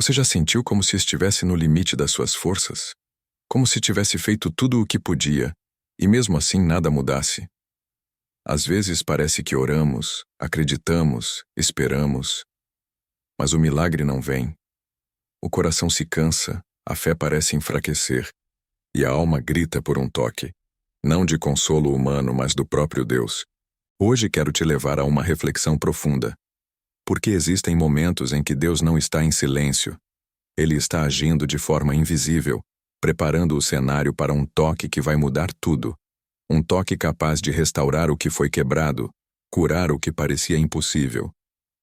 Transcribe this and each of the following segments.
Você já sentiu como se estivesse no limite das suas forças? Como se tivesse feito tudo o que podia, e mesmo assim nada mudasse? Às vezes parece que oramos, acreditamos, esperamos, mas o milagre não vem. O coração se cansa, a fé parece enfraquecer, e a alma grita por um toque, não de consolo humano, mas do próprio Deus. Hoje quero te levar a uma reflexão profunda. Porque existem momentos em que Deus não está em silêncio. Ele está agindo de forma invisível, preparando o cenário para um toque que vai mudar tudo. Um toque capaz de restaurar o que foi quebrado, curar o que parecia impossível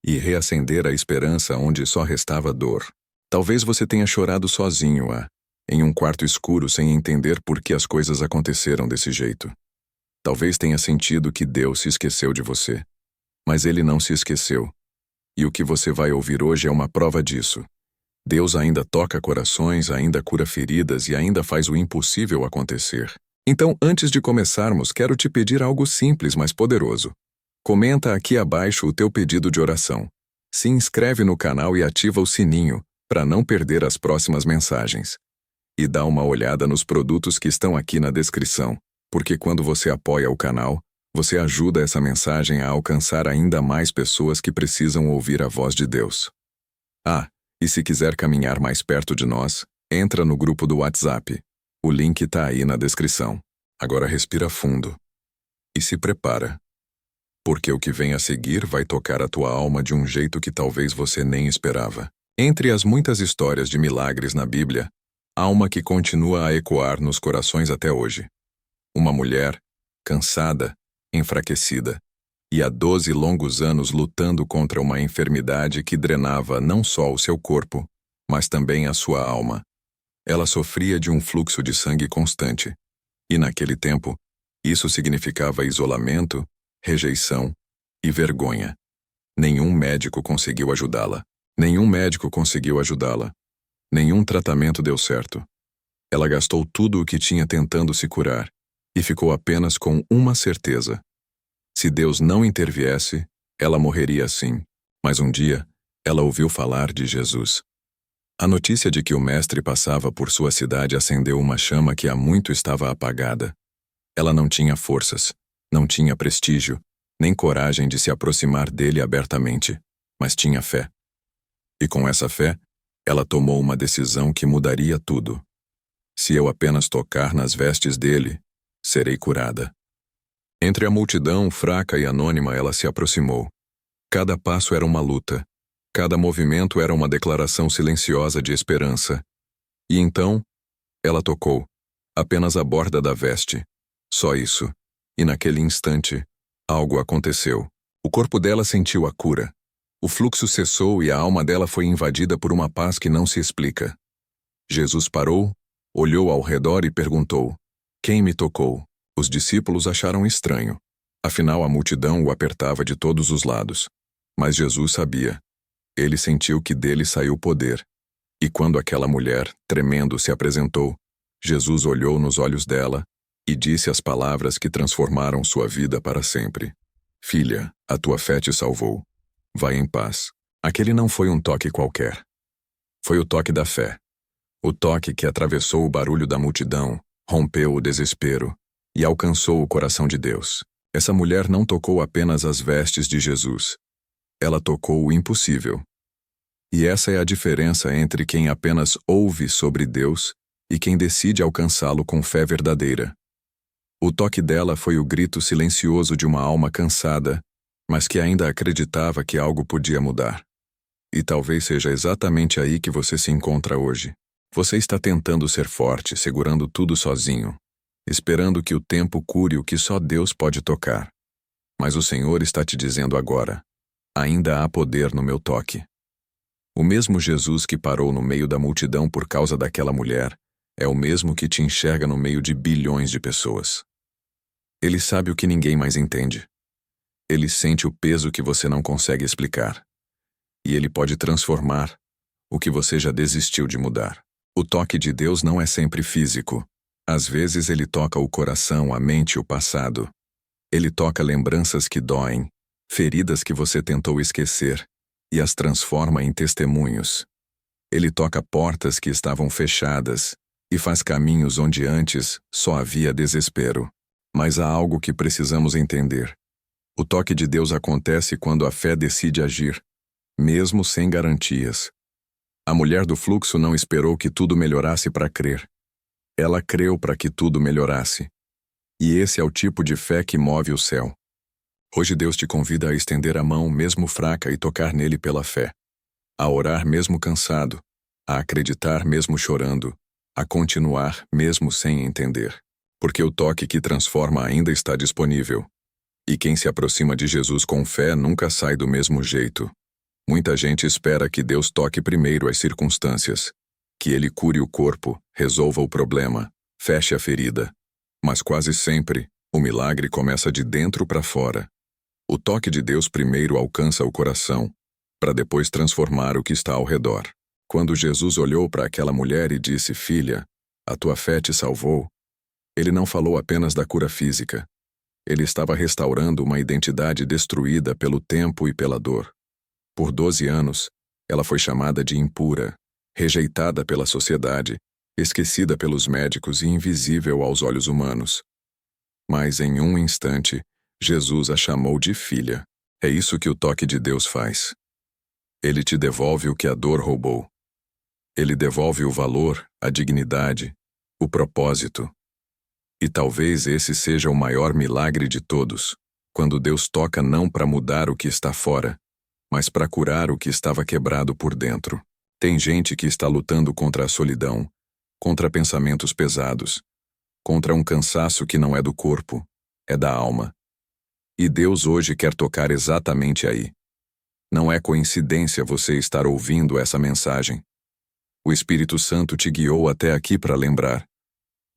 e reacender a esperança onde só restava dor. Talvez você tenha chorado sozinho, em um quarto escuro sem entender por que as coisas aconteceram desse jeito. Talvez tenha sentido que Deus se esqueceu de você. Mas Ele não se esqueceu. E o que você vai ouvir hoje é uma prova disso. Deus ainda toca corações, ainda cura feridas e ainda faz o impossível acontecer. Então, antes de começarmos, quero te pedir algo simples, mas poderoso. Comenta aqui abaixo o teu pedido de oração. Se inscreve no canal e ativa o sininho, para não perder as próximas mensagens. E dá uma olhada nos produtos que estão aqui na descrição, porque quando você apoia o canal, você ajuda essa mensagem a alcançar ainda mais pessoas que precisam ouvir a voz de Deus. E se quiser caminhar mais perto de nós, entra no grupo do WhatsApp. O link tá aí na descrição. Agora respira fundo. E se prepara. Porque o que vem a seguir vai tocar a tua alma de um jeito que talvez você nem esperava. Entre as muitas histórias de milagres na Bíblia, há uma que continua a ecoar nos corações até hoje. Uma mulher, cansada, enfraquecida, e há 12 longos anos lutando contra uma enfermidade que drenava não só o seu corpo, mas também a sua alma. Ela sofria de um fluxo de sangue constante, e naquele tempo, isso significava isolamento, rejeição e vergonha. Nenhum médico conseguiu ajudá-la. Nenhum tratamento deu certo. Ela gastou tudo o que tinha tentando se curar, e ficou apenas com uma certeza. Se Deus não interviesse, ela morreria assim. Mas um dia, ela ouviu falar de Jesus. A notícia de que o Mestre passava por sua cidade acendeu uma chama que há muito estava apagada. Ela não tinha forças, não tinha prestígio, nem coragem de se aproximar dele abertamente, mas tinha fé. E com essa fé, ela tomou uma decisão que mudaria tudo. Se eu apenas tocar nas vestes dele, serei curada. Entre a multidão fraca e anônima, ela se aproximou. Cada passo era uma luta. Cada movimento era uma declaração silenciosa de esperança. E então, ela tocou, apenas a borda da veste. Só isso. E naquele instante, algo aconteceu. O corpo dela sentiu a cura. O fluxo cessou e a alma dela foi invadida por uma paz que não se explica. Jesus parou, olhou ao redor e perguntou: "Quem me tocou?" Os discípulos acharam estranho. Afinal, a multidão o apertava de todos os lados. Mas Jesus sabia. Ele sentiu que dele saiu poder. E quando aquela mulher, tremendo, se apresentou, Jesus olhou nos olhos dela e disse as palavras que transformaram sua vida para sempre: "Filha, a tua fé te salvou. Vai em paz." Aquele não foi um toque qualquer. Foi o toque da fé. O toque que atravessou o barulho da multidão, rompeu o desespero e alcançou o coração de Deus. Essa mulher não tocou apenas as vestes de Jesus. Ela tocou o impossível. E essa é a diferença entre quem apenas ouve sobre Deus e quem decide alcançá-lo com fé verdadeira. O toque dela foi o grito silencioso de uma alma cansada, mas que ainda acreditava que algo podia mudar. E talvez seja exatamente aí que você se encontra hoje. Você está tentando ser forte, segurando tudo sozinho, esperando que o tempo cure o que só Deus pode tocar. Mas o Senhor está te dizendo agora: ainda há poder no meu toque. O mesmo Jesus que parou no meio da multidão por causa daquela mulher é o mesmo que te enxerga no meio de bilhões de pessoas. Ele sabe o que ninguém mais entende. Ele sente o peso que você não consegue explicar. E ele pode transformar o que você já desistiu de mudar. O toque de Deus não é sempre físico. Às vezes ele toca o coração, a mente e o passado. Ele toca lembranças que doem, feridas que você tentou esquecer, e as transforma em testemunhos. Ele toca portas que estavam fechadas e faz caminhos onde antes só havia desespero. Mas há algo que precisamos entender. O toque de Deus acontece quando a fé decide agir, mesmo sem garantias. A mulher do fluxo não esperou que tudo melhorasse para crer. Ela creu para que tudo melhorasse. E esse é o tipo de fé que move o céu. Hoje Deus te convida a estender a mão mesmo fraca e tocar nele pela fé. A orar mesmo cansado, a acreditar mesmo chorando, a continuar mesmo sem entender. Porque o toque que transforma ainda está disponível. E quem se aproxima de Jesus com fé nunca sai do mesmo jeito. Muita gente espera que Deus toque primeiro as circunstâncias, que Ele cure o corpo, resolva o problema, feche a ferida. Mas quase sempre, o milagre começa de dentro para fora. O toque de Deus primeiro alcança o coração, para depois transformar o que está ao redor. Quando Jesus olhou para aquela mulher e disse: "Filha, a tua fé te salvou", Ele não falou apenas da cura física. Ele estava restaurando uma identidade destruída pelo tempo e pela dor. Por 12 anos, ela foi chamada de impura, rejeitada pela sociedade, esquecida pelos médicos e invisível aos olhos humanos. Mas em um instante, Jesus a chamou de filha. É isso que o toque de Deus faz. Ele te devolve o que a dor roubou. Ele devolve o valor, a dignidade, o propósito. E talvez esse seja o maior milagre de todos, quando Deus toca não para mudar o que está fora, mas para curar o que estava quebrado por dentro. Tem gente que está lutando contra a solidão, contra pensamentos pesados, contra um cansaço que não é do corpo, é da alma. E Deus hoje quer tocar exatamente aí. Não é coincidência você estar ouvindo essa mensagem. O Espírito Santo te guiou até aqui para lembrar.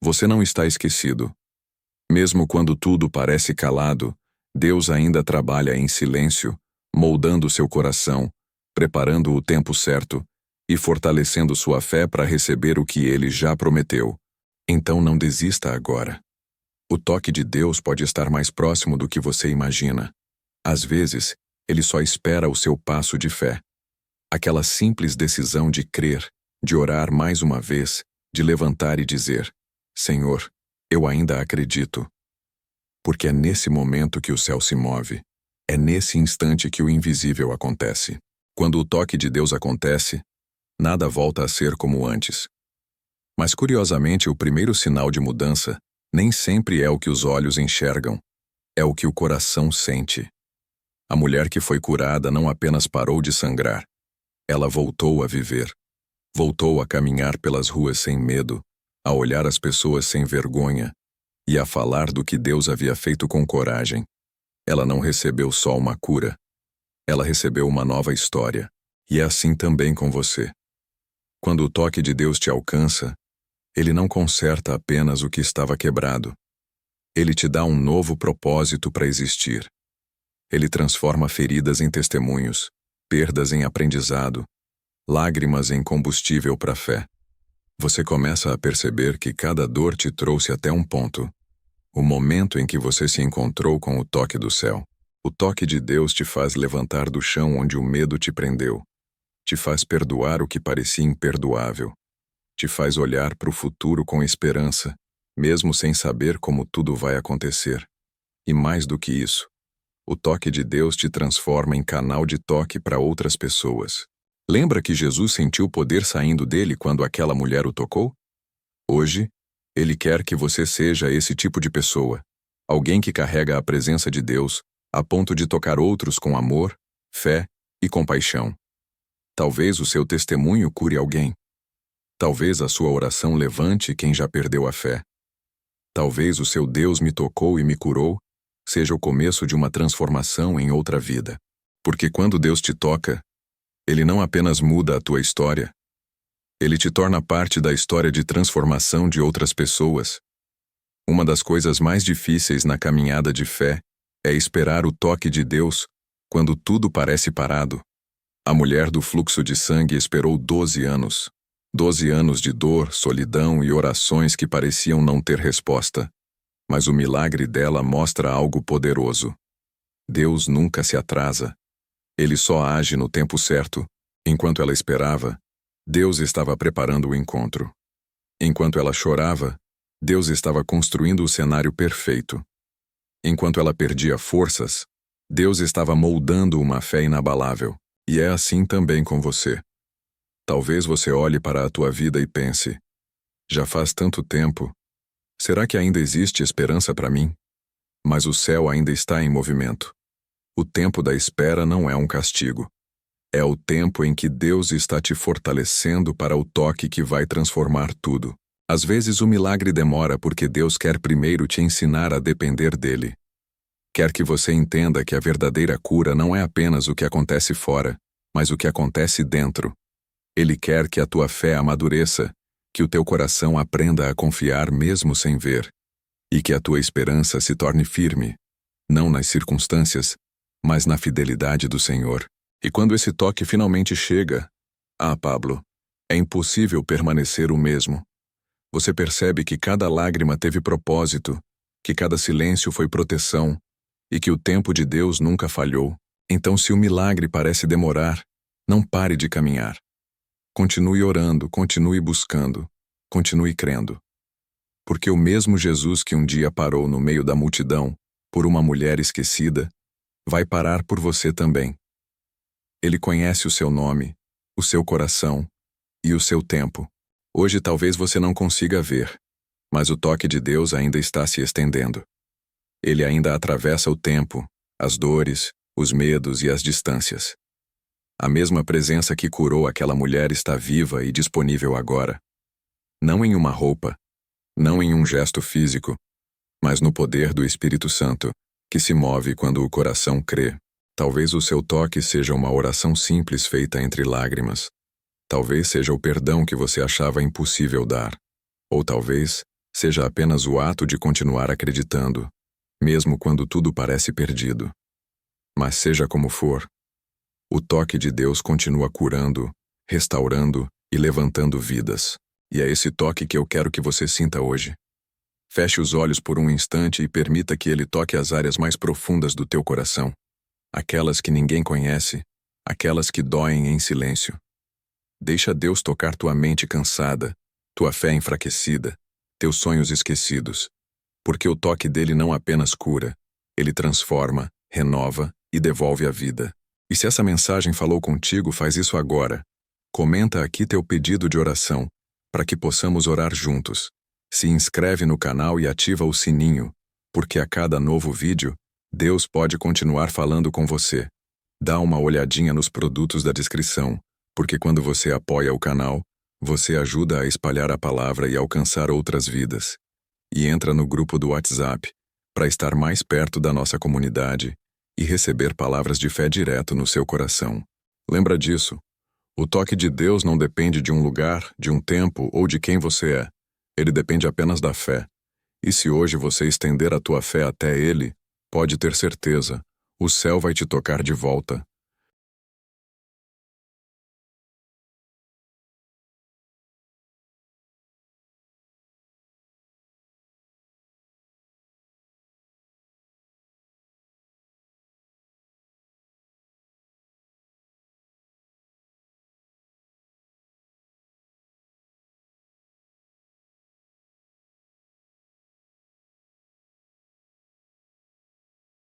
Você não está esquecido. Mesmo quando tudo parece calado, Deus ainda trabalha em silêncio, moldando seu coração, preparando o tempo certo e fortalecendo sua fé para receber o que Ele já prometeu. Então não desista agora. O toque de Deus pode estar mais próximo do que você imagina. Às vezes, Ele só espera o seu passo de fé. Aquela simples decisão de crer, de orar mais uma vez, de levantar e dizer: "Senhor, eu ainda acredito." Porque é nesse momento que o céu se move. É nesse instante que o invisível acontece. Quando o toque de Deus acontece, nada volta a ser como antes. Mas curiosamente, o primeiro sinal de mudança nem sempre é o que os olhos enxergam, é o que o coração sente. A mulher que foi curada não apenas parou de sangrar, ela voltou a viver. Voltou a caminhar pelas ruas sem medo, a olhar as pessoas sem vergonha e a falar do que Deus havia feito com coragem. Ela não recebeu só uma cura, ela recebeu uma nova história. E é assim também com você. Quando o toque de Deus te alcança, Ele não conserta apenas o que estava quebrado. Ele te dá um novo propósito para existir. Ele transforma feridas em testemunhos, perdas em aprendizado, lágrimas em combustível para a fé. Você começa a perceber que cada dor te trouxe até um ponto. O momento em que você se encontrou com o toque do céu. O toque de Deus te faz levantar do chão onde o medo te prendeu. Te faz perdoar o que parecia imperdoável. Te faz olhar para o futuro com esperança, mesmo sem saber como tudo vai acontecer. E mais do que isso, o toque de Deus te transforma em canal de toque para outras pessoas. Lembra que Jesus sentiu poder saindo dele quando aquela mulher o tocou? Hoje, Ele quer que você seja esse tipo de pessoa, alguém que carrega a presença de Deus a ponto de tocar outros com amor, fé e compaixão. Talvez o seu testemunho cure alguém. Talvez a sua oração levante quem já perdeu a fé. Talvez o seu Deus me tocou e me curou seja o começo de uma transformação em outra vida. Porque quando Deus te toca, Ele não apenas muda a tua história, Ele te torna parte da história de transformação de outras pessoas. Uma das coisas mais difíceis na caminhada de fé é esperar o toque de Deus quando tudo parece parado. A mulher do fluxo de sangue esperou 12 anos. 12 anos de dor, solidão e orações que pareciam não ter resposta. Mas o milagre dela mostra algo poderoso. Deus nunca se atrasa. Ele só age no tempo certo. Enquanto ela esperava, Deus estava preparando o encontro. Enquanto ela chorava, Deus estava construindo o cenário perfeito. Enquanto ela perdia forças, Deus estava moldando uma fé inabalável. E é assim também com você. Talvez você olhe para a tua vida e pense: já faz tanto tempo. Será que ainda existe esperança para mim? Mas o céu ainda está em movimento. O tempo da espera não é um castigo. É o tempo em que Deus está te fortalecendo para o toque que vai transformar tudo. Às vezes o milagre demora porque Deus quer primeiro te ensinar a depender dele. Quer que você entenda que a verdadeira cura não é apenas o que acontece fora, mas o que acontece dentro. Ele quer que a tua fé amadureça, que o teu coração aprenda a confiar mesmo sem ver, e que a tua esperança se torne firme, não nas circunstâncias, mas na fidelidade do Senhor. E quando esse toque finalmente chega, Pablo, é impossível permanecer o mesmo. Você percebe que cada lágrima teve propósito, que cada silêncio foi proteção, e que o tempo de Deus nunca falhou. Então, se o milagre parece demorar, não pare de caminhar. Continue orando, continue buscando, continue crendo. Porque o mesmo Jesus que um dia parou no meio da multidão, por uma mulher esquecida, vai parar por você também. Ele conhece o seu nome, o seu coração e o seu tempo. Hoje talvez você não consiga ver, mas o toque de Deus ainda está se estendendo. Ele ainda atravessa o tempo, as dores, os medos e as distâncias. A mesma presença que curou aquela mulher está viva e disponível agora. Não em uma roupa, não em um gesto físico, mas no poder do Espírito Santo, que se move quando o coração crê. Talvez o seu toque seja uma oração simples feita entre lágrimas. Talvez seja o perdão que você achava impossível dar. Ou talvez seja apenas o ato de continuar acreditando, mesmo quando tudo parece perdido. Mas seja como for, o toque de Deus continua curando, restaurando e levantando vidas. E é esse toque que eu quero que você sinta hoje. Feche os olhos por um instante e permita que ele toque as áreas mais profundas do teu coração. Aquelas que ninguém conhece, aquelas que doem em silêncio. Deixa Deus tocar tua mente cansada, tua fé enfraquecida, teus sonhos esquecidos. Porque o toque dele não apenas cura, ele transforma, renova e devolve a vida. E se essa mensagem falou contigo, faz isso agora. Comenta aqui teu pedido de oração, para que possamos orar juntos. Se inscreve no canal e ativa o sininho, porque a cada novo vídeo, Deus pode continuar falando com você. Dá uma olhadinha nos produtos da descrição, porque quando você apoia o canal, você ajuda a espalhar a palavra e alcançar outras vidas. E entra no grupo do WhatsApp, para estar mais perto da nossa comunidade e receber palavras de fé direto no seu coração. Lembra disso? O toque de Deus não depende de um lugar, de um tempo ou de quem você é. Ele depende apenas da fé. E se hoje você estender a tua fé até Ele, pode ter certeza, o céu vai te tocar de volta.